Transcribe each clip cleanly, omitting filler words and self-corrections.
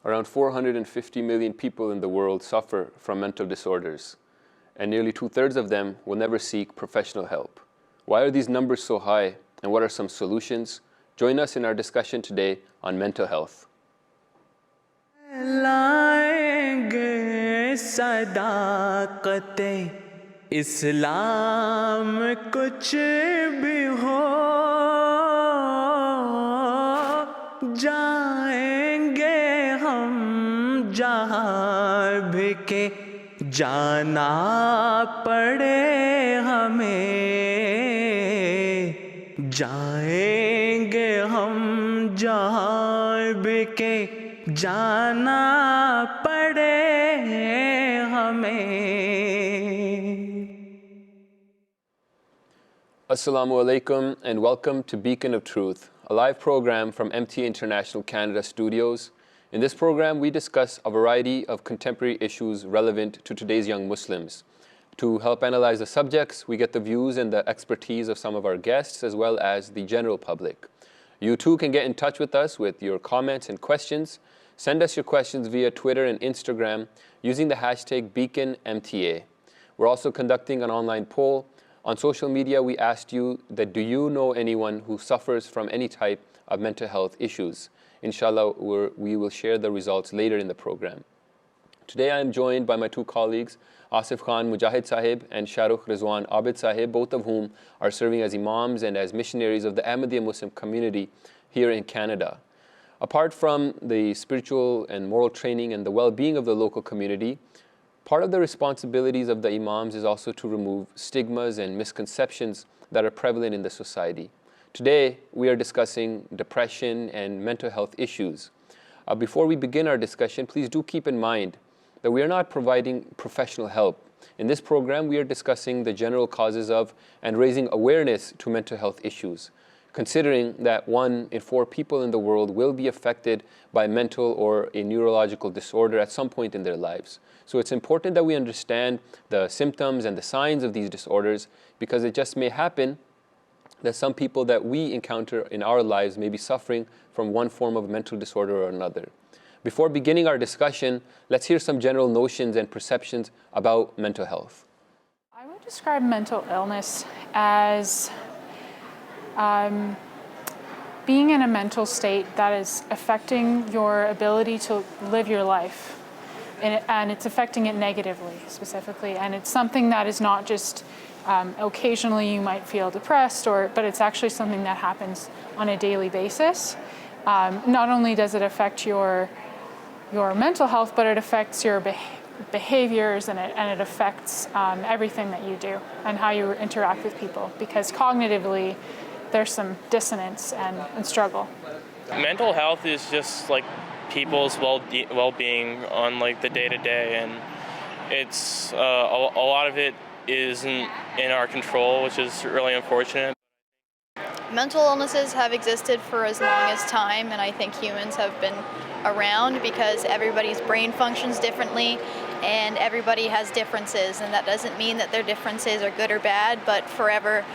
Around 450 million people in the world suffer from mental disorders, and nearly 2/3 of them will never seek professional help. Why are these numbers so high, and what are some solutions? Join us in our discussion today on mental health. इस्लाम कुछ भी हो जाएंगे हम जहाँ भी के जाना पड़े हमें जाएंगे हम जहाँ भी के जाना पड़े हमें. Assalamu alaikum and welcome to Beacon of Truth, a live program from MTA International Canada Studios. In this program, we discuss a variety of contemporary issues relevant to today's young Muslims. To help analyze the subjects, we get the views and the expertise of some of our guests as well as the general public. You too can get in touch with us with your comments and questions. Send us your questions via Twitter and Instagram using the hashtag BeaconMTA. We're also conducting an online poll. On social media, we asked you that do you know anyone who suffers from any type of mental health issues? Inshallah, we will share the results later in the program. Today I am joined by my two colleagues, Asif Khan Mujahid Sahib and Shahrukh Rizwan Abid Sahib, both of whom are serving as imams and as missionaries of the Ahmadiyya Muslim community here in Canada. Apart from the spiritual and moral training and the well-being of the local community, part of the responsibilities of the imams is also to remove stigmas and misconceptions that are prevalent in the society. Today, we are discussing depression and mental health issues. Before we begin our discussion, please do keep in mind that we are not providing professional help. In this program, we are discussing the general causes of and raising awareness to mental health issues, considering that 1 in 4 people in the world will be affected by mental or a neurological disorder at some point in their lives. So it's important that we understand the symptoms and the signs of these disorders, because it just may happen that some people that we encounter in our lives may be suffering from one form of mental disorder or another. Before beginning our discussion, let's hear some general notions and perceptions about mental health. I would describe mental illness as being in a mental state that is affecting your ability to live your life. And it's affecting it negatively, specifically. And it's something that is not just occasionally you might feel depressed, but it's actually something that happens on a daily basis. Not only does it affect your mental health, but it affects your behaviors and it affects everything that you do and how you interact with people, because cognitively there's some dissonance and struggle. Mental health is just like people's well-being on like the day-to-day, and it's a lot of it isn't in our control, which is really unfortunate. Mental illnesses have existed for as long as time, and I think humans have been around because everybody's brain functions differently and everybody has differences, and that doesn't mean that their differences are good or bad, but forever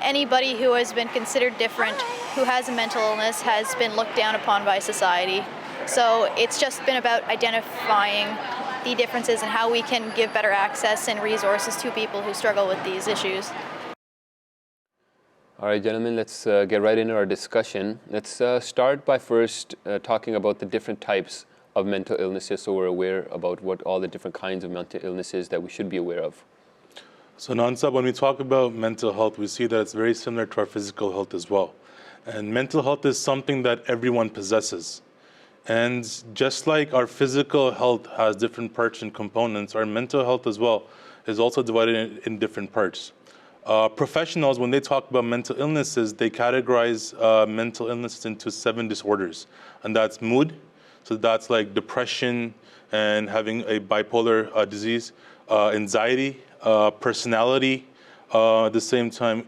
anybody who has been considered different, who has a mental illness, has been looked down upon by society. So it's just been about identifying the differences and how we can give better access and resources to people who struggle with these issues. All right, gentlemen, let's get right into our discussion. Let's start by first talking about the different types of mental illnesses, so we're aware about what all the different kinds of mental illnesses that we should be aware of. So Nansab, when we talk about mental health, we see that it's very similar to our physical health as well. And mental health is something that everyone possesses. And just like our physical health has different parts and components, our mental health as well is also divided in different parts. Professionals, when they talk about mental illnesses, they categorize mental illnesses into 7 disorders. And that's mood, so that's like depression and having a bipolar disease, anxiety, personality, at the same time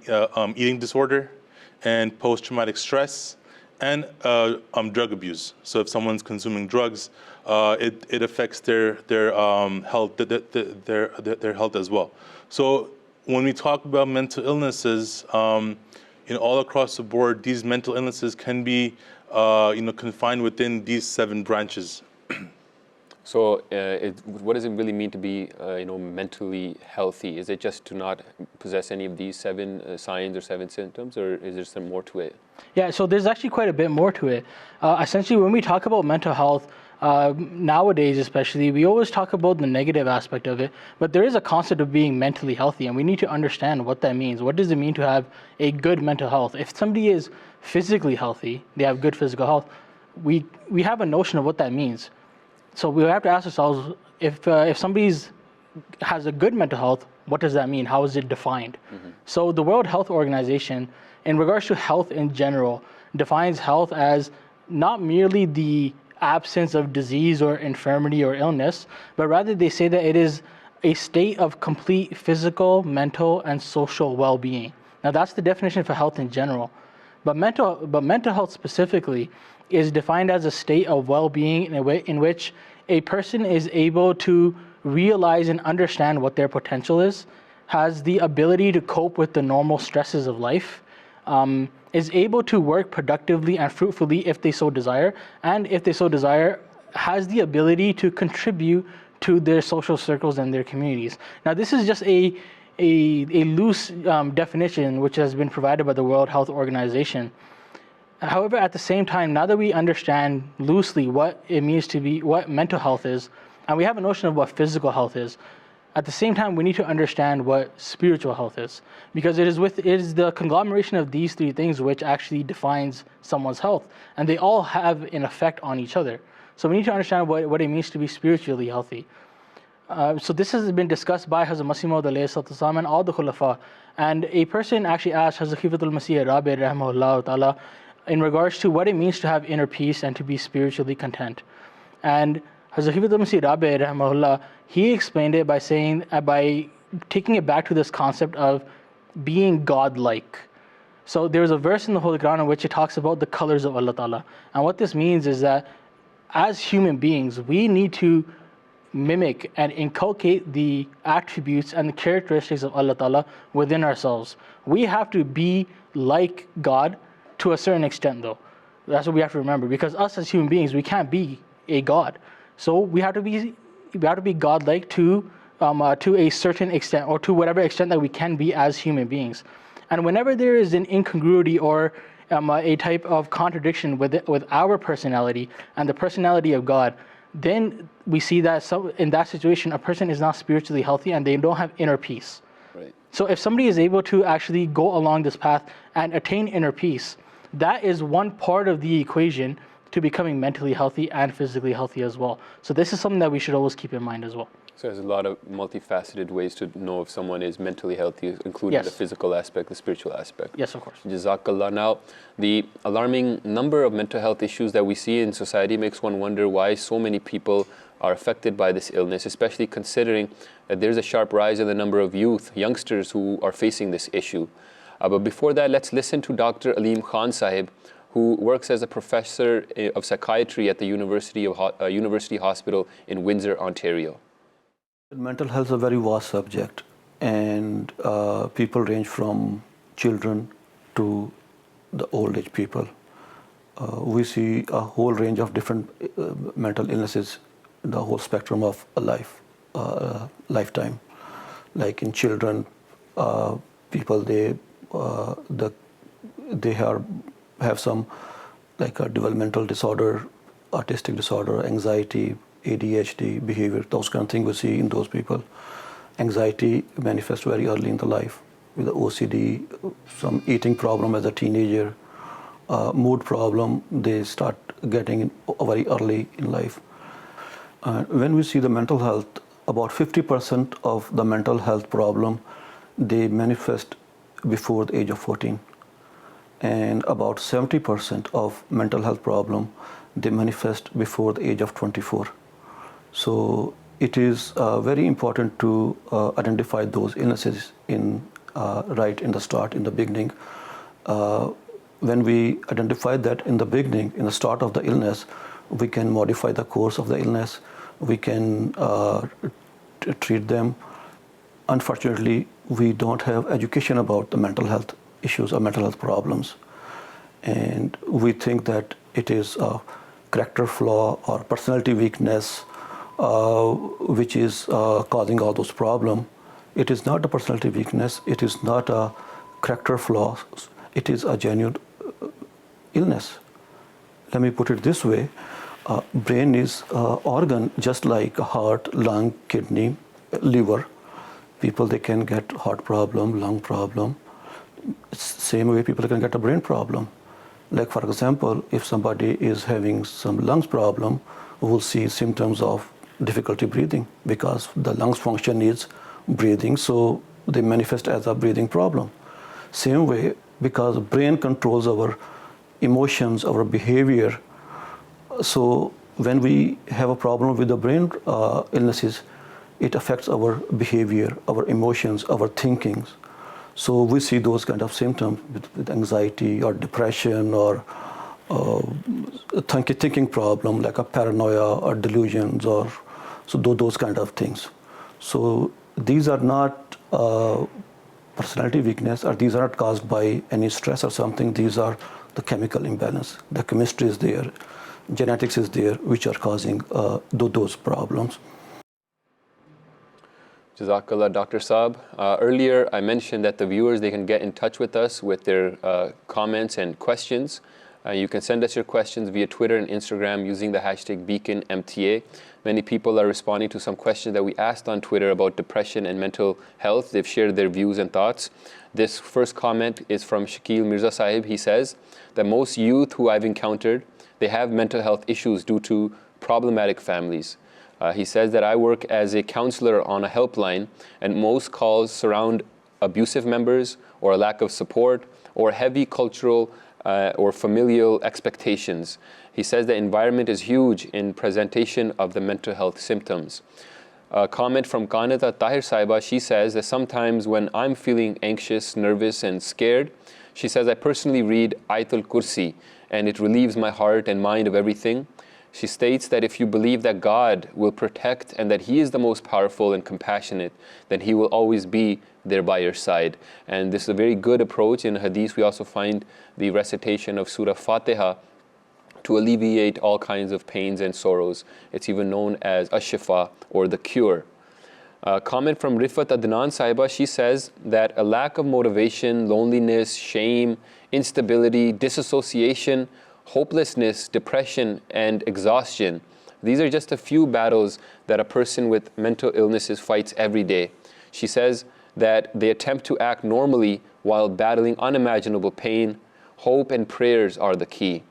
eating disorder, and post-traumatic stress, and drug abuse. So if someone's consuming drugs, it affects their health, their health as well. So when we talk about mental illnesses, all across the board, these mental illnesses can be confined within these 7 branches. So, what does it really mean to be, mentally healthy? Is it just to not possess any of these 7 signs or 7 symptoms, or is there some more to it? Yeah, so there's actually quite a bit more to it. Essentially, when we talk about mental health, nowadays especially, we always talk about the negative aspect of it, but there is a concept of being mentally healthy, and we need to understand what that means. What does it mean to have a good mental health? If somebody is physically healthy, they have good physical health, we have a notion of what that means. So we have to ask ourselves, if somebody has a good mental health, what does that mean? How is it defined? Mm-hmm. So the World Health Organization, in regards to health in general, defines health as not merely the absence of disease or infirmity or illness, but rather they say that it is a state of complete physical, mental, and social well-being. Now that's the definition for health in general. But mental health specifically is defined as a state of well-being in which a person is able to realize and understand what their potential is, has the ability to cope with the normal stresses of life, is able to work productively and fruitfully if they so desire, and if they so desire, has the ability to contribute to their social circles and their communities. Now, this is just a loose definition which has been provided by the World Health Organization. However, at the same time, now that we understand loosely what it means to be, what mental health is, and we have a notion of what physical health is, at the same time, we need to understand what spiritual health is, because it is the conglomeration of these 3 things which actually defines someone's health, and they all have an effect on each other. So we need to understand what it means to be spiritually healthy. So this has been discussed by Hazrat Masih Maud alayhi salatu wasalam and all the Khulafa. And a person actually asked Hazrat Khifatul Masih Rabi rahimahullah ta'ala in regards to what it means to have inner peace and to be spiritually content. And Hazrat Khifatul Masih Rabi rahimahullah, he explained it by saying, by taking it back to this concept of being God-like. So there's a verse in the Holy Quran in which it talks about the colors of Allah Ta'ala. And what this means is that as human beings, we need to mimic and inculcate the attributes and the characteristics of Allah Ta'ala within ourselves. We have to be like God to a certain extent though. That's what we have to remember, because us as human beings, we can't be a God. So we have to be God-like to a certain extent, or to whatever extent that we can be as human beings. And whenever there is an incongruity or a type of contradiction with our personality and the personality of God, then we see that in that situation, a person is not spiritually healthy and they don't have inner peace. Right. So if somebody is able to actually go along this path and attain inner peace, that is one part of the equation to becoming mentally healthy and physically healthy as well. So this is something that we should always keep in mind as well. So there's a lot of multifaceted ways to know if someone is mentally healthy, including the physical aspect, the spiritual aspect. Yes, of course. Jazakallah. Now, the alarming number of mental health issues that we see in society makes one wonder why so many people are affected by this illness, especially considering that there's a sharp rise in the number of youngsters who are facing this issue. But before that, let's listen to Dr. Aleem Khan Sahib, who works as a professor of psychiatry at the University Hospital in Windsor, Ontario. Mental health is a very vast subject, and people range from children to the old age people. We see a whole range of different mental illnesses in the whole spectrum of a lifetime. Like in children, people they have some like a developmental disorder, autistic disorder, anxiety, ADHD, behavior, those kind of things we see in those people. Anxiety manifests very early in the life with the OCD, some eating problem as a teenager, mood problem, they start getting very early in life. When we see the mental health, about 50% of the mental health problem, they manifest before the age of 14. And about 70% of mental health problem, they manifest before the age of 24. So it is very important to identify those illnesses right in the start, in the beginning. When we identify that in the beginning, in the start of the illness, we can modify the course of the illness, we can treat them. Unfortunately, we don't have education about the mental health issues or mental health problems. And we think that it is a character flaw or personality weakness which is causing all those problems. It is not a personality weakness, it is not a character flaw, it is a genuine illness. Let me put it this way, brain is an organ just like heart, lung, kidney, liver. People, they can get heart problem, lung problem. Same way people can get a brain problem. Like for example, if somebody is having some lungs problem, we will see symptoms of difficulty breathing because the lungs function is breathing, so they manifest as a breathing problem. Same way, because brain controls our emotions, our behavior. So when we have a problem with the brain illnesses, it affects our behavior, our emotions, our thinkings. So we see those kind of symptoms with anxiety or depression or thinking problem like a paranoia or delusions or so those kind of things. So these are not personality weakness, or these are not caused by any stress or something. These are the chemical imbalance. The chemistry is there, genetics is there, which are causing those problems. Jazakallah, Dr. Saab. Earlier, I mentioned that the viewers, they can get in touch with us with their comments and questions. You can send us your questions via Twitter and Instagram using the hashtag BeaconMTA. Many people are responding to some questions that we asked on Twitter about depression and mental health. They've shared their views and thoughts. This first comment is from Shakil Mirza Sahib. He says that most youth who I've encountered, they have mental health issues due to problematic families. He says that I work as a counselor on a helpline, and most calls surround abusive members or a lack of support or heavy cultural or familial expectations. He says the environment is huge in presentation of the mental health symptoms. A comment from Kanata Tahir Saiba, she says that sometimes when I'm feeling anxious, nervous and scared, she says I personally read Ayatul Kursi and it relieves my heart and mind of everything. She states that if you believe that God will protect and that He is the most powerful and compassionate, then He will always be there by your side. And this is a very good approach. In Hadith, we also find the recitation of Surah Fatiha to alleviate all kinds of pains and sorrows. It's even known as Ash-Shifa, or the cure. Comment from Rifat Adnan Saiba, she says that a lack of motivation, loneliness, shame, instability, disassociation, hopelessness, depression, and exhaustion. These are just a few battles that a person with mental illnesses fights every day. She says that they attempt to act normally while battling unimaginable pain. Hope and prayers are the key.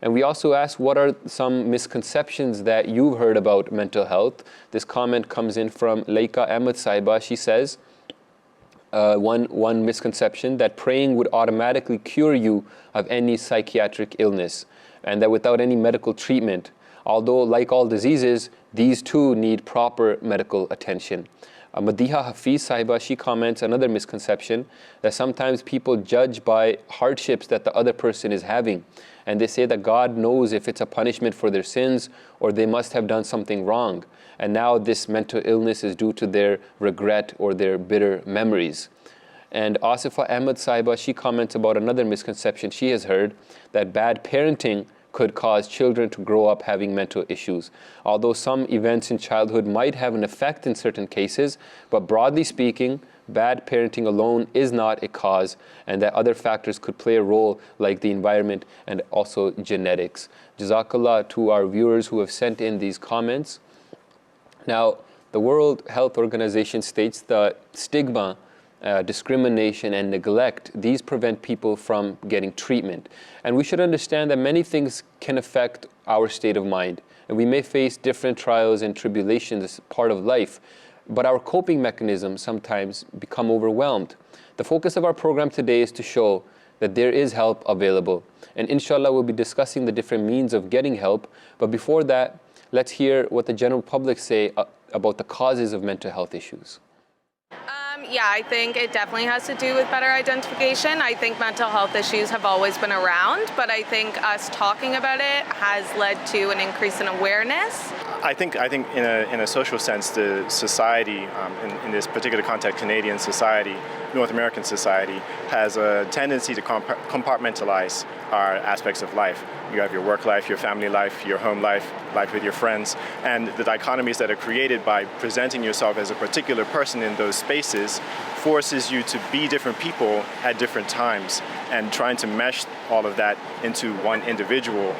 And we also asked, what are some misconceptions that you've heard about mental health? This comment comes in from Laika Ahmed Saiba. She says, one misconception, that praying would automatically cure you of any psychiatric illness, and that without any medical treatment, although like all diseases, these too need proper medical attention. Madiha Hafiz Sahiba, she comments another misconception, that sometimes people judge by hardships that the other person is having, and they say that God knows if it's a punishment for their sins or they must have done something wrong, and now this mental illness is due to their regret or their bitter memories. And Asifa Ahmed Sahiba, she comments about another misconception she has heard, that bad parenting could cause children to grow up having mental issues. Although some events in childhood might have an effect in certain cases, but broadly speaking, bad parenting alone is not a cause, and that other factors could play a role, like the environment and also genetics. Jazakallah to our viewers who have sent in these comments. Now, the World Health Organization states that stigma, discrimination and neglect, these prevent people from getting treatment. And we should understand that many things can affect our state of mind. And we may face different trials and tribulations as part of life, but our coping mechanisms sometimes become overwhelmed. The focus of our program today is to show that there is help available. And inshallah, we'll be discussing the different means of getting help. But before that, let's hear what the general public say about the causes of mental health issues. Yeah, I think it definitely has to do with better identification. I think mental health issues have always been around, but I think us talking about it has led to an increase in awareness. I think in a social sense, the society, in this particular context, Canadian society, North American society, has a tendency to compartmentalize our aspects of life. You have your work life, your family life, your home life, life with your friends, and the dichotomies that are created by presenting yourself as a particular person in those spaces forces you to be different people at different times, and trying to mesh all of that into one individual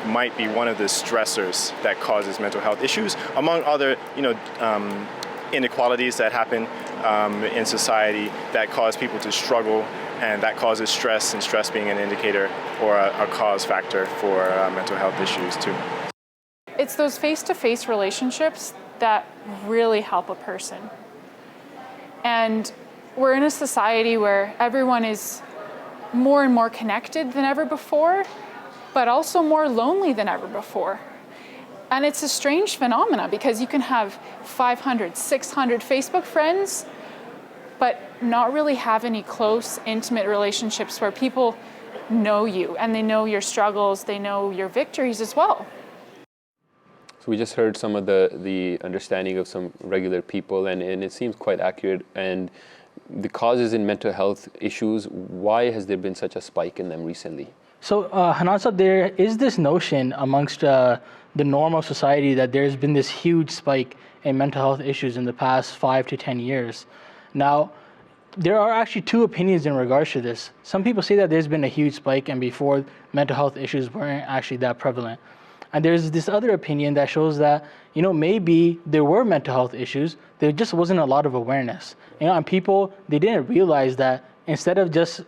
might be one of the stressors that causes mental health issues, among other, inequalities that happen in society that cause people to struggle, and that causes stress, and stress being an indicator or a cause factor for mental health issues too. It's those face-to-face relationships that really help a person. And we're in a society where everyone is more and more connected than ever before, but also more lonely than ever before. And it's a strange phenomena because you can have 500, 600 Facebook friends, but not really have any close, intimate relationships where people know you and they know your struggles, they know your victories as well. So we just heard some of the understanding of some regular people, and it seems quite accurate. And the causes in mental health issues, why has there been such a spike in them recently? So, Hanasa, there is this notion amongst the normal society that there's been this huge spike in mental health issues in the past 5 to 10 years. Now, there are actually two opinions in regards to this. Some people say that there's been a huge spike, and before, mental health issues weren't actually that prevalent. And there's this other opinion that shows that, maybe there were mental health issues, there just wasn't a lot of awareness. And people, they didn't realize that instead of just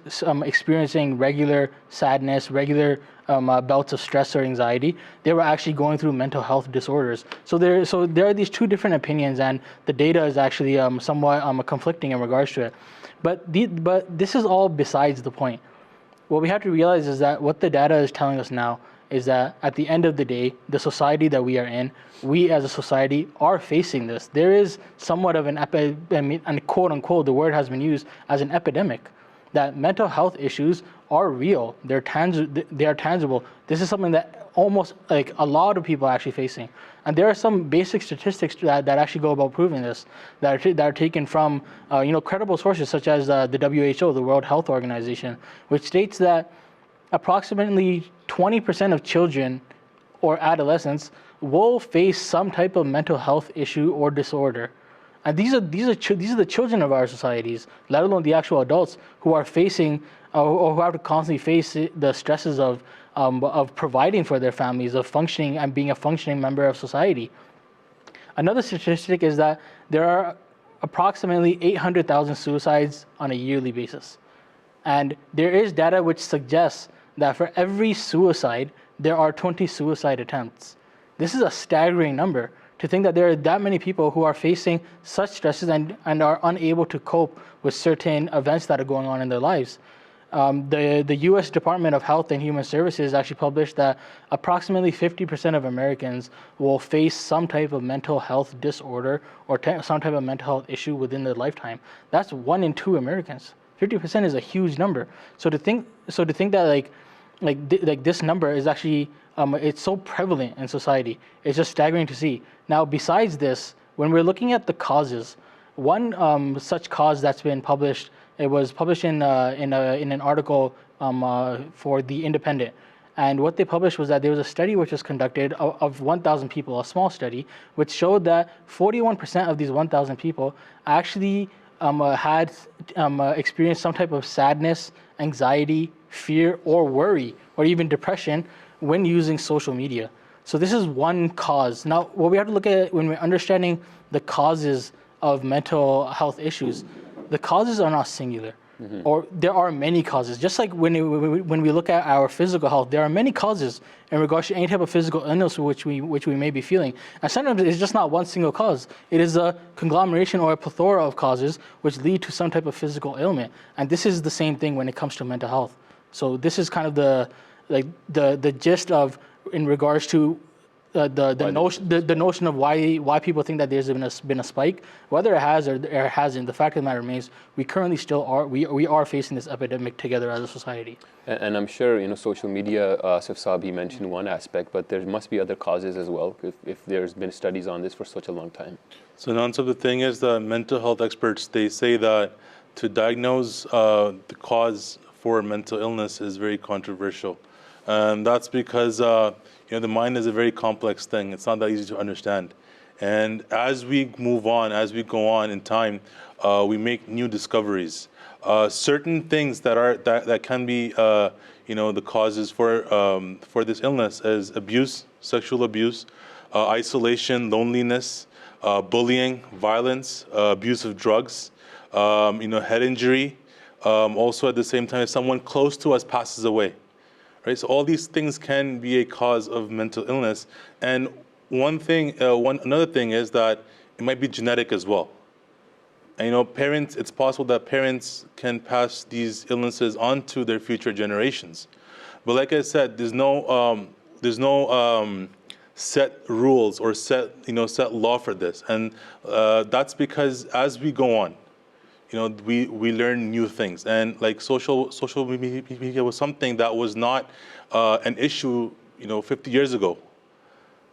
experiencing regular sadness, regular bouts of stress or anxiety, they were actually going through mental health disorders. So there are these two different opinions, and the data is actually somewhat conflicting in regards to it. But this is all besides the point. What we have to realize is that what the data is telling us now is that at the end of the day, the society that we are in, we as a society are facing this. There is somewhat of an epidemic, and quote unquote, the word has been used as an epidemic, that mental health issues are real. They are tangible. This is something that almost like a lot of people are actually facing. And there are some basic statistics that actually go about proving this, that are taken from credible sources such as the WHO, the World Health Organization, which states that approximately 20% of children or adolescents will face some type of mental health issue or disorder. And these are the children of our societies, let alone the actual adults who are facing or who have to constantly face the stresses of providing for their families, of functioning and being a functioning member of society. Another statistic is that there are approximately 800,000 suicides on a yearly basis. And there is data which suggests that for every suicide, there are 20 suicide attempts. This is a staggering number, to think that there are that many people who are facing such stresses and are unable to cope with certain events that are going on in their lives. The U.S. Department of Health and Human Services actually published that approximately 50% of Americans will face some type of mental health disorder or some type of mental health issue within their lifetime. That's 1 in 2 Americans. 50% is a huge number. So to think that like this number is actually it's so prevalent in society. It's just staggering to see. Now, besides this, when we're looking at the causes, one such cause that's been published, it was published in an article for The Independent. And what they published was that there was a study which was conducted of 1,000 people, a small study, which showed that 41% of these 1,000 people actually had experienced some type of sadness, anxiety, fear, or worry, or even depression when using social media. So this is one cause. Now, what we have to look at when we're understanding the causes of mental health issues, the causes are not singular, or there are many causes. Just like when we look at our physical health, there are many causes in regards to any type of physical illness which we may be feeling. And sometimes it's just not one single cause. It is a conglomeration or a plethora of causes which lead to some type of physical ailment. And this is the same thing when it comes to mental health. So this is kind of the gist of in regards to the notion of why people think that there's been a spike, whether it has or it hasn't. The fact of the matter remains, we currently still are we are facing this epidemic together as a society. And I'm sure, social media, Asif Saab, he mentioned one aspect, but there must be other causes as well if there's been studies on this for such a long time. So Nansab, the thing is that mental health experts, they say that to diagnose the cause for mental illness is very controversial. And that's because the mind is a very complex thing. It's not that easy to understand. And as we move on, as we go on in time, we make new discoveries. Certain things that can be the causes for this illness is abuse, sexual abuse, isolation, loneliness, bullying, violence, abuse of drugs, head injury. Also at the same time, if someone close to us passes away. Right? So all these things can be a cause of mental illness. And another thing is that it might be genetic as well. And parents, it's possible that parents can pass these illnesses on to their future generations. But like I said, there's no set rules or set law for this. And that's because as we go on, we learn new things. And like social media was something that was not an issue, 50 years ago,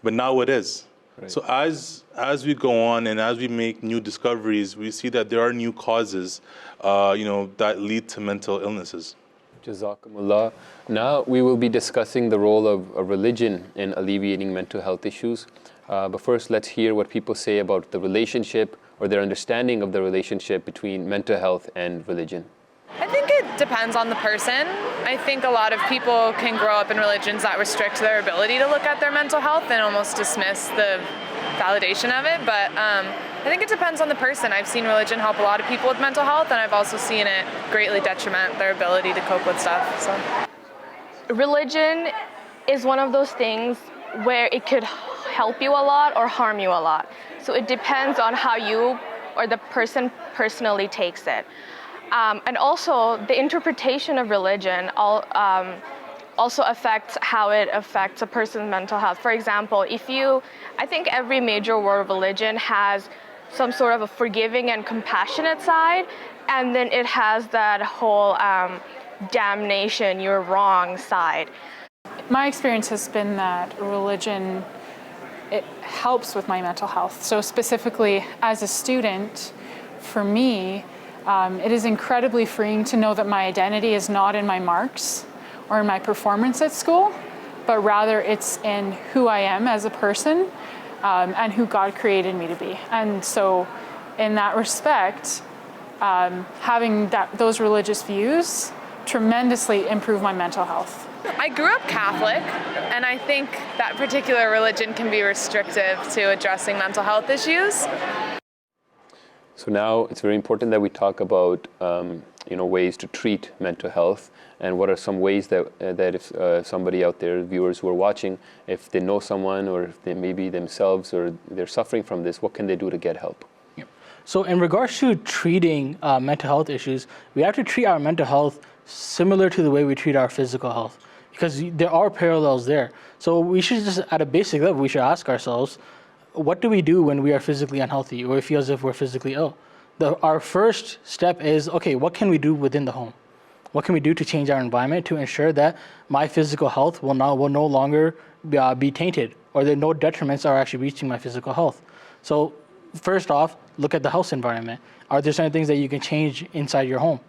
but now it is. Right. So as we go on and as we make new discoveries, we see that there are new causes, that lead to mental illnesses. Jazakumullah. Now we will be discussing the role of religion in alleviating mental health issues. But first, let's hear what people say about the relationship or their understanding of the relationship between mental health and religion. I think it depends on the person. I think a lot of people can grow up in religions that restrict their ability to look at their mental health and almost dismiss the validation of it. But I think it depends on the person. I've seen religion help a lot of people with mental health, and I've also seen it greatly detriment their ability to cope with stuff. So, religion is one of those things where it could help you a lot or harm you a lot. So it depends on how you or the person personally takes it. And also, the interpretation of religion also affects how it affects a person's mental health. For example, I think every major world religion has some sort of a forgiving and compassionate side, and then it has that whole damnation, you're wrong side. My experience has been that religion, it helps with my mental health. So specifically as a student, for me, it is incredibly freeing to know that my identity is not in my marks or in my performance at school, but rather it's in who I am as a person and who God created me to be. And so in that respect, having those religious views tremendously improve my mental health. I grew up Catholic, and I think that particular religion can be restrictive to addressing mental health issues. So now it's very important that we talk about ways to treat mental health, and what are some ways that if somebody out there, viewers who are watching, if they know someone or if they maybe themselves or they're suffering from this, what can they do to get help? Yeah. So in regards to treating mental health issues, we have to treat our mental health similar to the way we treat our physical health, because there are parallels there. So we should just, at a basic level, we should ask ourselves, what do we do when we are physically unhealthy or we feel as if we're physically ill? Our first step is, okay, what can we do within the home? What can we do to change our environment to ensure that my physical health will no longer be tainted, or that no detriments are actually reaching my physical health? So first off, look at the house environment. Are there certain things that you can change inside your home?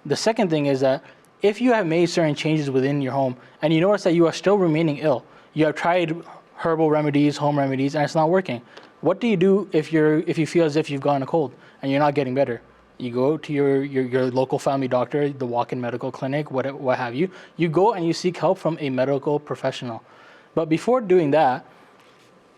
The second thing is that if you have made certain changes within your home and you notice that you are still remaining ill, you have tried herbal remedies, home remedies, and it's not working. What do you do if you feel as if you've gotten a cold and you're not getting better? You go to your local family doctor, the walk-in medical clinic, what have you. You go and you seek help from a medical professional. But before doing that,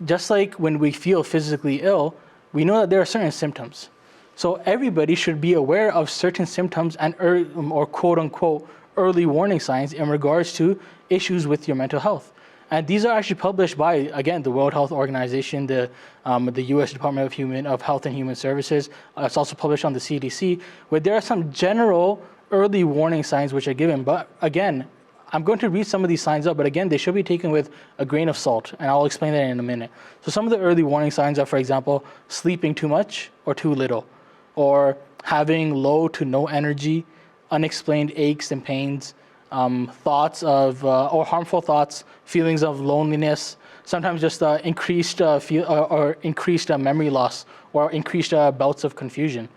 just like when we feel physically ill, we know that there are certain symptoms. So everybody should be aware of certain symptoms and or quote-unquote early warning signs in regards to issues with your mental health. And these are actually published by, again, the World Health Organization, the U.S. Department of Health and Human Services. It's also published on the CDC, where there are some general early warning signs which are given. But again, I'm going to read some of these signs up, but again, they should be taken with a grain of salt, and I'll explain that in a minute. So some of the early warning signs are, for example, sleeping too much or too little, or having low to no energy, unexplained aches and pains, thoughts of, or harmful thoughts, feelings of loneliness, sometimes just increased memory loss, or increased bouts of confusion.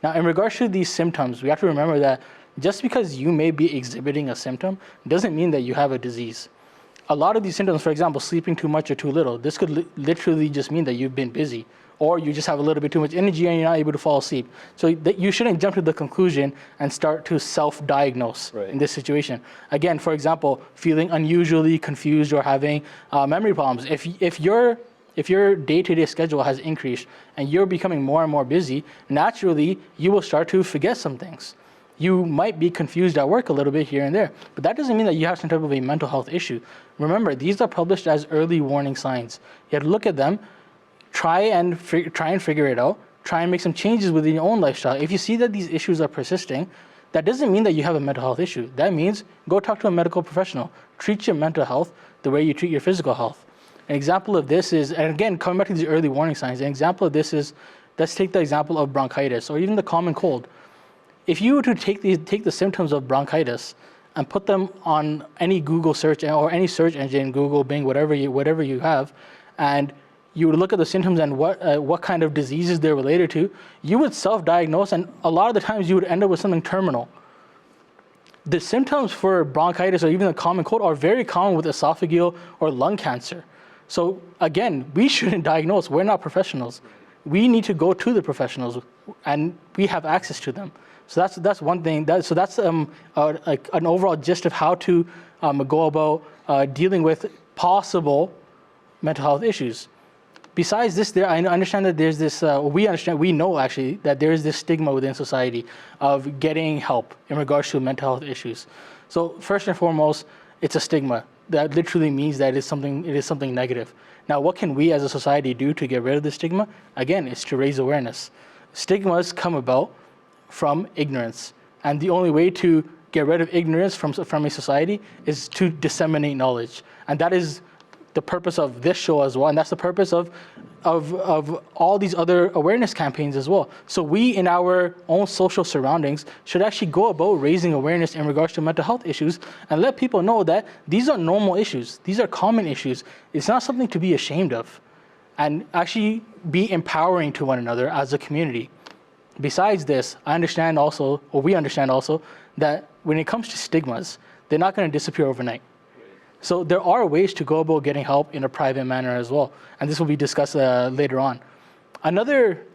Now, in regards to these symptoms, we have to remember that just because you may be exhibiting a symptom doesn't mean that you have a disease. A lot of these symptoms, for example, sleeping too much or too little, this could literally just mean that you've been busy, or you just have a little bit too much energy and you're not able to fall asleep. So that you shouldn't jump to the conclusion and start to self-diagnose in this situation. Again, for example, feeling unusually confused or having memory problems. If your day-to-day schedule has increased and you're becoming more and more busy, naturally you will start to forget some things. You might be confused at work a little bit here and there, but that doesn't mean that you have some type of a mental health issue. Remember, these are published as early warning signs. You have to look at them, try and figure it out, try and make some changes within your own lifestyle. If you see that these issues are persisting, that doesn't mean that you have a mental health issue. That means go talk to a medical professional. Treat your mental health the way you treat your physical health. An example of this is, and again, coming back to these early warning signs, an example of this is, let's take the example of bronchitis or even the common cold. If you were to take the symptoms of bronchitis and put them on any Google search or any search engine, Google, Bing, whatever you have, and you would look at the symptoms and what kind of diseases they're related to, you would self-diagnose, and a lot of the times you would end up with something terminal. The symptoms for bronchitis or even the common cold are very common with esophageal or lung cancer. So again, we shouldn't diagnose. We're not professionals. We need to go to the professionals, and we have access to them. So that's one thing. So that's like an overall gist of how to go about dealing with possible mental health issues. Besides this, I understand that there's this. We know actually that there is this stigma within society of getting help in regards to mental health issues. So first and foremost, it's a stigma. That literally means that it is something negative. Now, what can we as a society do to get rid of the stigma? Again, it's to raise awareness. Stigmas come about from ignorance, and the only way to get rid of ignorance from a society is to disseminate knowledge, and that is the purpose of this show as well, and that's the purpose of all these other awareness campaigns as well. So we, in our own social surroundings, should actually go about raising awareness in regards to mental health issues and let people know that these are normal issues. These are common issues. It's not something to be ashamed of, and actually be empowering to one another as a community. Besides this, we understand also that when it comes to stigmas, they're not going to disappear overnight. So there are ways to go about getting help in a private manner as well, and this will be discussed later on. Another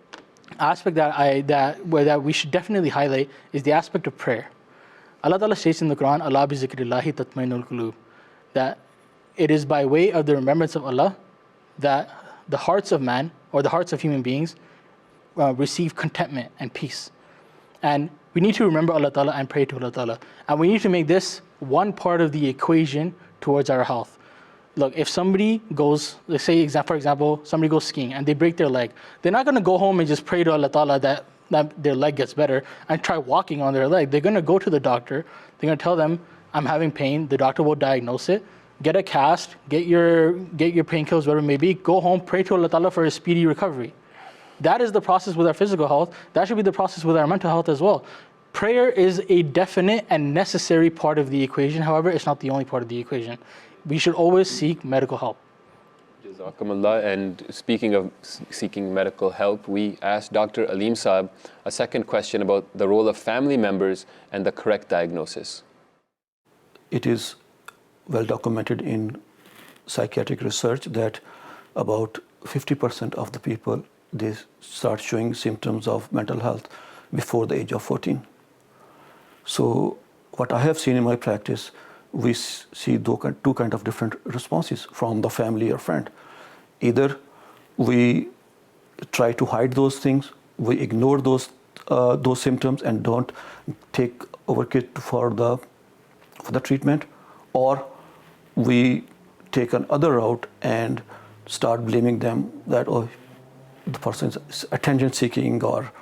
aspect that we should definitely highlight is the aspect of prayer. Allah Ta'ala states in the Quran, "Allah bi zikrillahi tatma'innul qulub," that it is by way of the remembrance of Allah that the hearts of man, or the hearts of human beings, receive contentment and peace. And we need to remember Allah Ta'ala and pray to Allah Ta'ala. And we need to make this one part of the equation towards our health. Look, if somebody goes, let's say, for example, somebody goes skiing and they break their leg, they're not going to go home and just pray to Allah Ta'ala that their leg gets better and try walking on their leg. They're going to go to the doctor. They're going to tell them, I'm having pain. The doctor will diagnose it. Get a cast, get your painkillers, whatever it may be, go home, pray to Allah Ta'ala for a speedy recovery. That is the process with our physical health. That should be the process with our mental health as well. Prayer is a definite and necessary part of the equation. However, it's not the only part of the equation. We should always seek medical help. Jazakumullah. And speaking of seeking medical help, we asked Dr. Aleem Saab a second question about the role of family members and the correct diagnosis. It is well documented in psychiatric research that about 50% of the people, they start showing symptoms of mental health before the age of 14. So what I have seen in my practice, we see two kind of different responses from the family or friend. Either we try to hide those things, we ignore those symptoms and don't take our kid for the treatment, or we take another route and start blaming them that, oh, the person is attention seeking or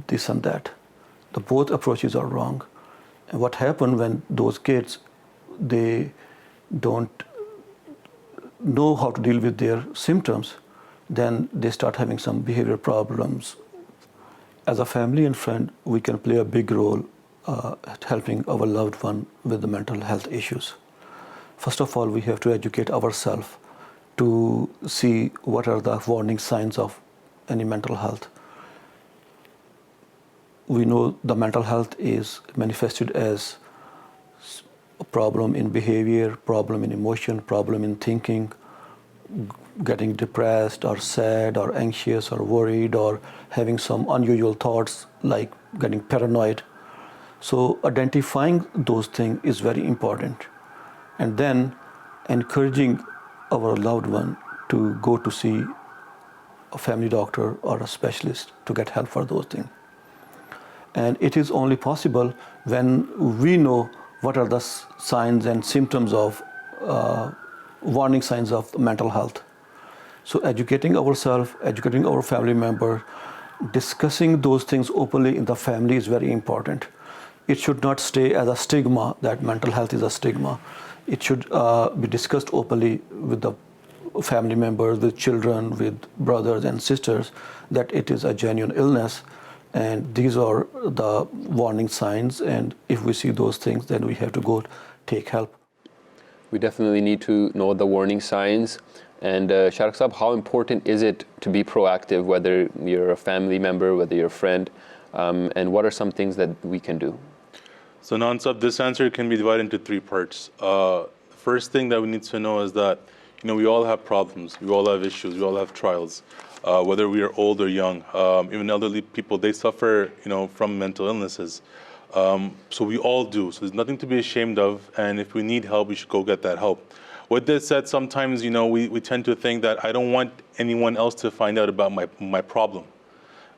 this and that. The both approaches are wrong. And what happened when those kids, they don't know how to deal with their symptoms, then they start having some behavior problems. As a family and friend, we can play a big role at helping our loved one with the mental health issues. First of all, we have to educate ourselves to see what are the warning signs of any mental health. We know the mental health is manifested as a problem in behavior, problem in emotion, problem in thinking, getting depressed or sad or anxious or worried or having some unusual thoughts like getting paranoid. So identifying those things is very important. And then encouraging our loved one to go to see a family doctor or a specialist to get help for those things. And it is only possible when we know what are the signs and symptoms of warning signs of mental health. So educating ourselves, educating our family member, discussing those things openly in the family is very important. It should not stay as a stigma that mental health is a stigma. It should be discussed openly with the family members, with children, with brothers and sisters, that it is a genuine illness. And these are the warning signs. And if we see those things, then we have to go take help. We definitely need to know the warning signs. And Sharak Saab, how important is it to be proactive, whether you're a family member, whether you're a friend, and what are some things that we can do? So Nansab, this answer can be divided into three parts. The first thing that we need to know is that, we all have problems, we all have issues, we all have trials, whether we are old or young. Even elderly people, they suffer, from mental illnesses. So we all do. So there's nothing to be ashamed of. And if we need help, we should go get that help. With this said, sometimes, we tend to think that I don't want anyone else to find out about my problem.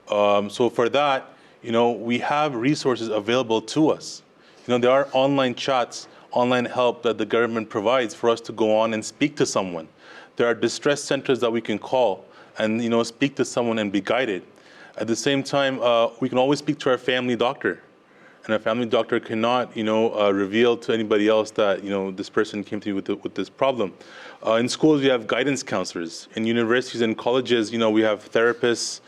So for that, we have resources available to us. There are online chats, online help that the government provides for us to go on and speak to someone. There are distress centers that we can call and, speak to someone and be guided. At the same time, we can always speak to our family doctor. And a family doctor cannot, reveal to anybody else that, this person came to you with this problem. In schools, we have guidance counselors. In universities and colleges, we have therapists.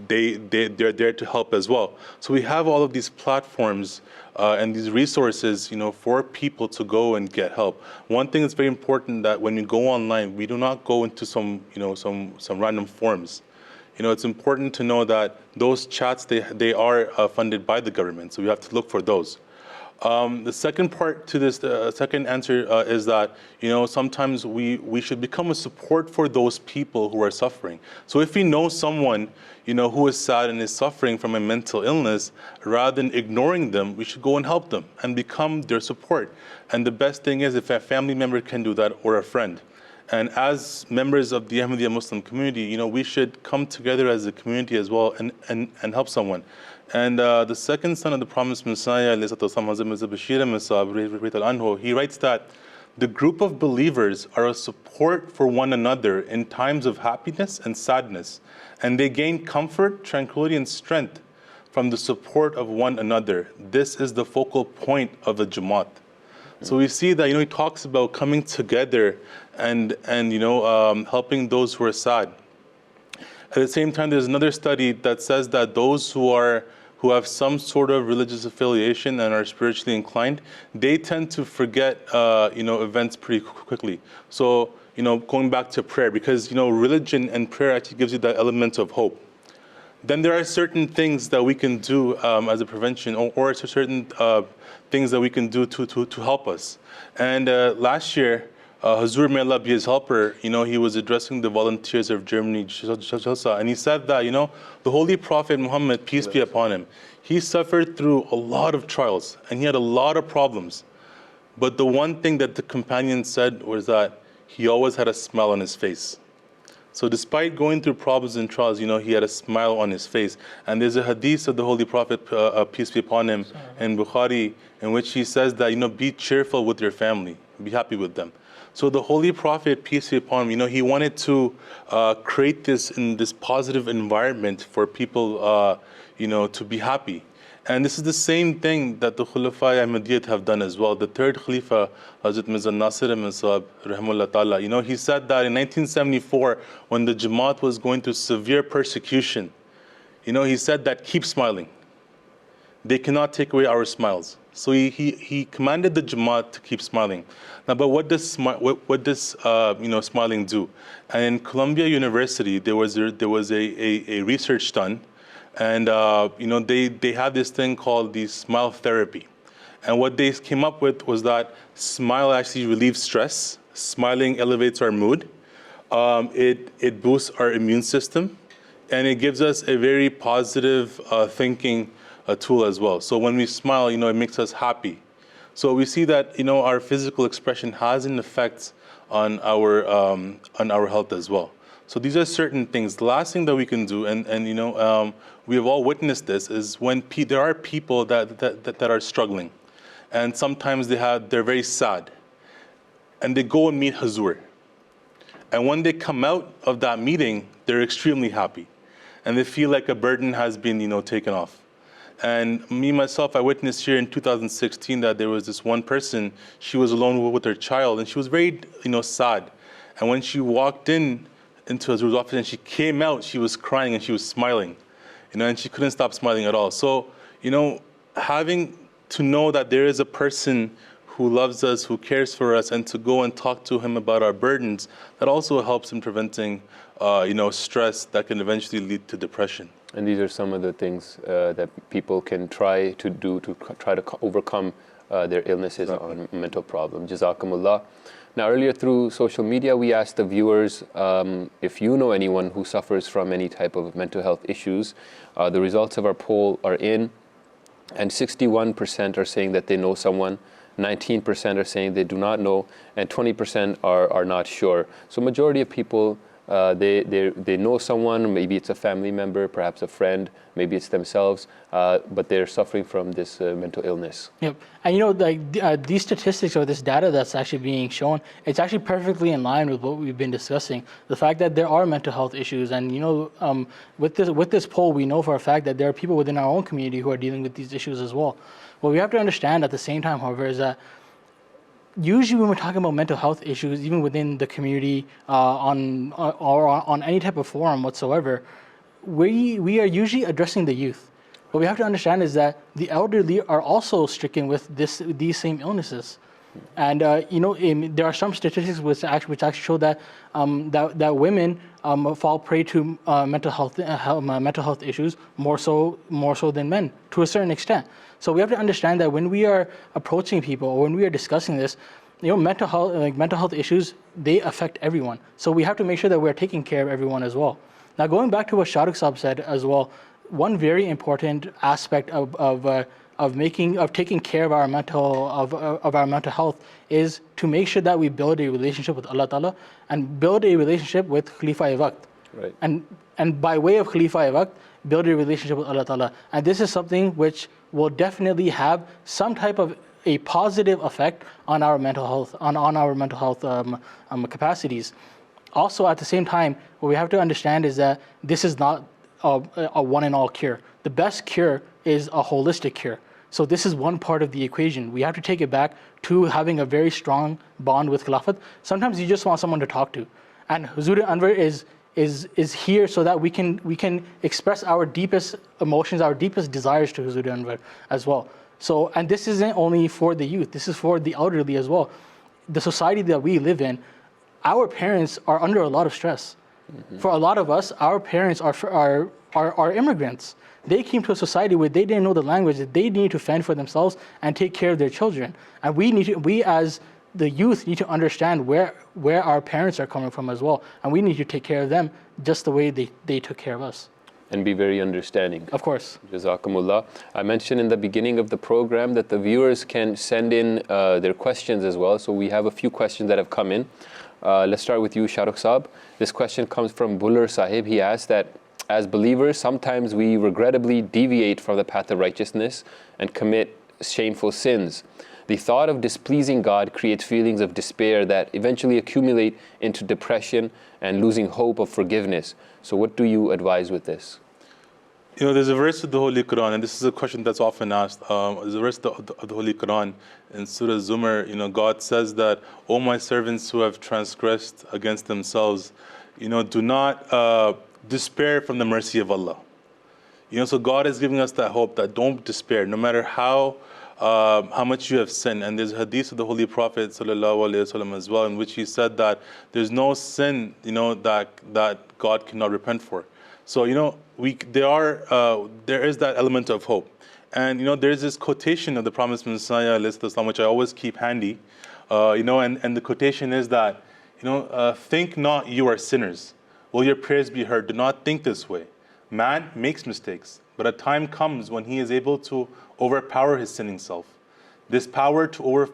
They're there to help as well. So we have all of these platforms and these resources, for people to go and get help. One thing that's very important that when you go online, we do not go into some random forums. It's important to know that those chats, they are funded by the government, so we have to look for those. The second part to this, second answer is that, sometimes we should become a support for those people who are suffering. So if we know someone, who is sad and is suffering from a mental illness, rather than ignoring them, we should go and help them and become their support. And the best thing is if a family member can do that or a friend. And as members of the Ahmadiyya Muslim community, we should come together as a community as well and help someone. And the second son of the promised Messiah, he writes that the group of believers are a support for one another in times of happiness and sadness, and they gain comfort, tranquility, and strength from the support of one another. This is the focal point of the Jamaat. So we see that, he talks about coming together and helping those who are sad. At the same time, there's another study that says that those who have some sort of religious affiliation and are spiritually inclined, they tend to forget, events pretty quickly. So, going back to prayer, because, religion and prayer actually gives you that element of hope. Then there are certain things that we can do as a prevention, or certain things that we can do to help us. And last year, Hazur, may Allah be his helper, he was addressing the volunteers of Germany, and he said that, the Holy Prophet Muhammad, peace be upon him, he suffered through a lot of trials, and he had a lot of problems. But the one thing that the companion said was that he always had a smile on his face. So despite going through problems and trials, he had a smile on his face. And there's a hadith of the Holy Prophet, peace be upon him, in Bukhari, in which he says that, be cheerful with your family, be happy with them. So the Holy Prophet, peace be upon him, he wanted to create this positive environment for people, to be happy. And this is the same thing that the Khulafa Ahmadiyyat have done as well. The third Khalifa, Hazrat Mirza Nasir Ahmad Sahib, rahimahullah ta'ala, he said that in 1974, when the Jamaat was going through severe persecution, he said that keep smiling. They cannot take away our smiles. So he commanded the Jamaat to keep smiling. Now, but what does smiling do? And in Columbia University, there was a research done, and they have this thing called the smile therapy. And what they came up with was that smile actually relieves stress. Smiling elevates our mood. It boosts our immune system, and it gives us a very positive thinking tool as well. So when we smile, it makes us happy. So we see that our physical expression has an effect on our health as well. So these are certain things. The last thing that we can do, and we have all witnessed this, is when there are people that are struggling, and sometimes they're very sad, and they go and meet Hazur, and when they come out of that meeting, they're extremely happy, and they feel like a burden has been taken off. And me, myself, I witnessed here in 2016 that there was this one person, she was alone with her child, and she was very, sad. And when she walked into Hazur's office and she came out, she was crying and she was smiling, and she couldn't stop smiling at all. So, having to know that there is a person who loves us, who cares for us, and to go and talk to him about our burdens, that also helps in preventing, stress that can eventually lead to depression. And these are some of the things that people can try to do to try to overcome their illnesses or mental problem. Jazakumullah. Now, earlier through social media, we asked the viewers if you know anyone who suffers from any type of mental health issues. The results of our poll are in, and 61% are saying that they know someone, 19% are saying they do not know, and 20% are not sure. So majority of people, they know someone, maybe it's a family member, perhaps a friend, maybe it's themselves, but they're suffering from this mental illness. Yep. And these statistics or this data that's actually being shown, it's actually perfectly in line with what we've been discussing. The fact that there are mental health issues, and with this poll, we know for a fact that there are people within our own community who are dealing with these issues as well. What we have to understand at the same time, however, is that usually when we're talking about mental health issues, even within the community, on any type of forum whatsoever, we are usually addressing the youth. What we have to understand is that the elderly are also stricken with these same illnesses. And there are some statistics which actually show that that women fall prey to mental health issues more so than men, to a certain extent. So we have to understand that when we are approaching people or when we are discussing this, mental health issues, they affect everyone. So we have to make sure that we're taking care of everyone as well. Now, going back to what Shahrukh Saab said as well, one very important aspect of taking care of our mental health is to make sure that we build a relationship with Allah Ta'ala and build a relationship with Khalifa-e-Waqt. Right. And by way of Khalifa-e-Waqt, build a relationship with Allah Ta'ala. And this is something which will definitely have some type of a positive effect on our mental health, on our mental health capacities. Also, at the same time, what we have to understand is that this is not a one and all cure. The best cure is a holistic cure. So this is one part of the equation. We have to take it back to having a very strong bond with Khilafat. Sometimes you just want someone to talk to, and Huzur Anwar is here so that we can express our deepest emotions, our deepest desires to Huzur Anwar as well. So, and this isn't only for the youth. This is for the elderly as well. The society that we live in, our parents are under a lot of stress. Mm-hmm. For a lot of us, our parents are immigrants. They came to a society where they didn't know the language, that they need to fend for themselves and take care of their children. And we as the youth need to understand where our parents are coming from as well. And we need to take care of them just the way they took care of us. And be very understanding. Of course. Jazakumullah. I mentioned in the beginning of the program that the viewers can send in their questions as well. So we have a few questions that have come in. Let's start with you, Shahrukh Saab. This question comes from Buller Sahib. He asks that, as believers, sometimes we regrettably deviate from the path of righteousness and commit shameful sins. The thought of displeasing God creates feelings of despair that eventually accumulate into depression and losing hope of forgiveness. So what do you advise with this? You know, there's a verse of the Holy Quran, and this is a question that's often asked. There's a verse of the Holy Quran in Surah Zumar. You know, God says that, "O my servants who have transgressed against themselves, you know, do not despair from the mercy of Allah." You know, so God is giving us that hope that don't despair, no matter how much you have sinned. And there's a hadith of the Holy Prophet ﷺ as well, in which he said that there's no sin, you know, that God cannot repent for. So, you know, there is that element of hope. And, you know, there's this quotation of the Promised Messiah, which I always keep handy, you know, and the quotation is that, you know, think not you are sinners. Will your prayers be heard? Do not think this way. Man makes mistakes, but a time comes when he is able to overpower his sinning self. This power to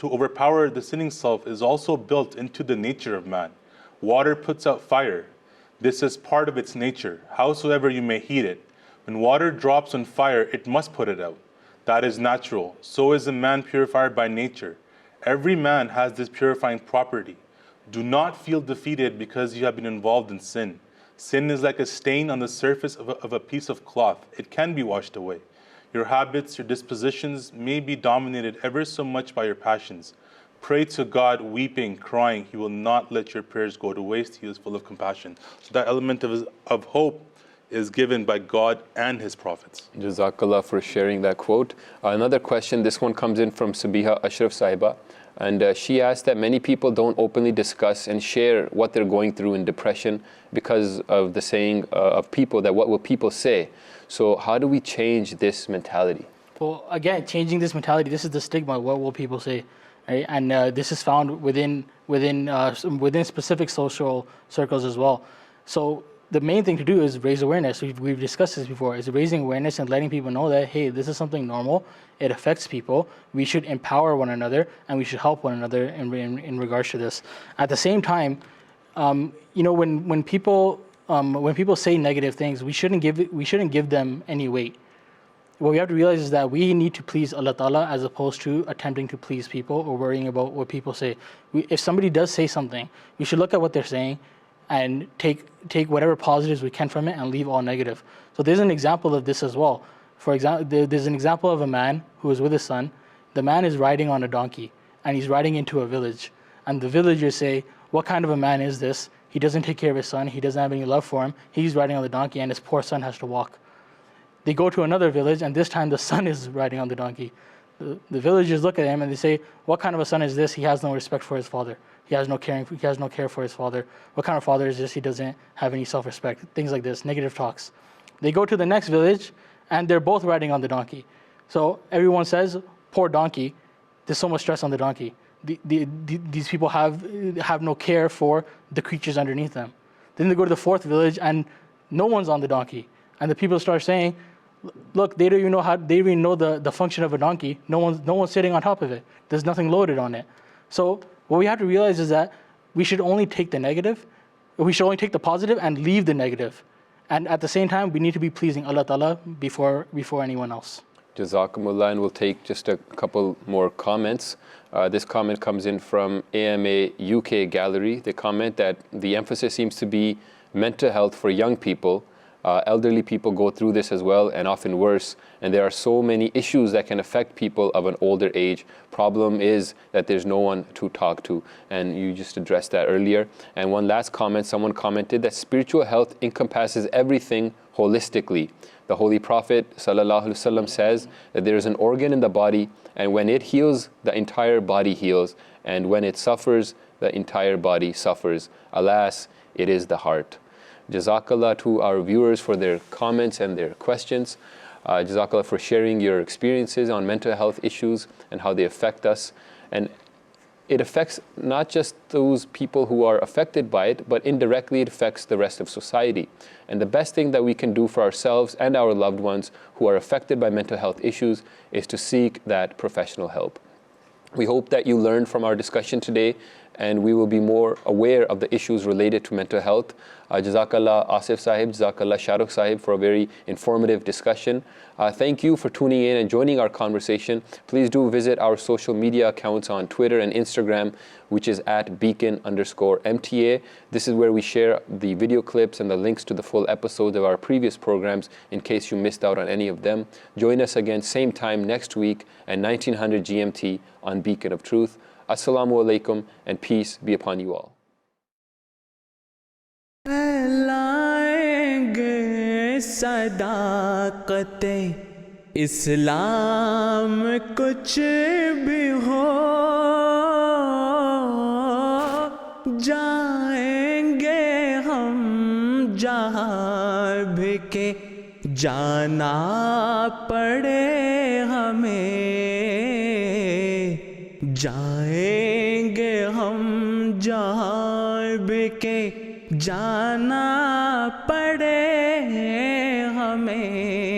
overpower the sinning self is also built into the nature of man. Water puts out fire. This is part of its nature. Howsoever you may heat it, when water drops on fire, it must put it out. That is natural. So is a man purified by nature. Every man has this purifying property. Do not feel defeated because you have been involved in sin. Sin is like a stain on the surface of a piece of cloth. It can be washed away. Your habits, your dispositions may be dominated ever so much by your passions. Pray to God, weeping, crying. He will not let your prayers go to waste. He is full of compassion. So that element of hope is given by God and His prophets. Jazakallah for sharing that quote. Another question, this one comes in from Sabiha Ashraf Sahiba. And she asked that many people don't openly discuss and share what they're going through in depression because of the saying of people that what will people say. So how do we change this mentality? Well, again, changing this mentality, this is the stigma. What will people say? Right? And this is found within specific social circles as well. So the main thing to do is raise awareness. We've discussed this before, is raising awareness and letting people know that, hey, this is something normal. It affects people. We should empower one another and we should help one another in regards to this. At the same time, you know, when people say negative things, we shouldn't give them any weight. What we have to realize is that we need to please Allah Ta'ala as opposed to attempting to please people or worrying about what people say. If somebody does say something, we should look at what they're saying and take whatever positives we can from it and leave all negative. So there's an example of this as well. For example, there's an example of a man who is with his son. The man is riding on a donkey and he's riding into a village. And the villagers say, what kind of a man is this? He doesn't take care of his son. He doesn't have any love for him. He's riding on the donkey and his poor son has to walk. They go to another village and this time the son is riding on the donkey. The villagers look at him and they say, what kind of a son is this? He has no respect for his father. He has no care for his father. What kind of father is this? He doesn't have any self-respect. Things like this, negative talks. They go to the next village and they're both riding on the donkey. So everyone says, poor donkey, there's so much stress on the donkey. These people have no care for the creatures underneath them. Then they go to the fourth village and no one's on the donkey. And the people start saying, look, they don't even know the function of a donkey. No one's sitting on top of it. There's nothing loaded on it. So what we have to realize is that we should only take the negative, we should only take the positive and leave the negative. And at the same time, we need to be pleasing Allah Ta'ala before anyone else. Jazakumullah, and we'll take just a couple more comments. This comment comes in from AMA UK Gallery. They comment that the emphasis seems to be mental health for young people. Elderly people go through this as well, and often worse. And there are so many issues that can affect people of an older age. Problem is that there's no one to talk to. And you just addressed that earlier. And one last comment, someone commented that spiritual health encompasses everything holistically. The Holy Prophet ﷺ says that there is an organ in the body, and when it heals, the entire body heals. And when it suffers, the entire body suffers. Alas, it is the heart. Jazakallah to our viewers for their comments and their questions. Jazakallah for sharing your experiences on mental health issues and how they affect us. And it affects not just those people who are affected by it, but indirectly it affects the rest of society. And the best thing that we can do for ourselves and our loved ones who are affected by mental health issues is to seek that professional help. We hope that you learned from our discussion today and we will be more aware of the issues related to mental health. Jazakallah Asif Sahib, Jazakallah Shahrukh Sahib for a very informative discussion. Thank you for tuning in and joining our conversation. Please do visit our social media accounts on Twitter and Instagram, which is at beacon_MTA. This is where we share the video clips and the links to the full episodes of our previous programs in case you missed out on any of them. Join us again same time next week at 1900 GMT on Beacon of Truth. Assalamu alaikum and peace be upon you all. फैलाएंगे सदाकते इस्लाम कुछ भी हो जाएंगे हम जहाँ भी के जाना पड़े हमें जाएंगे हम जहाँ भी के जाना पड़े हमें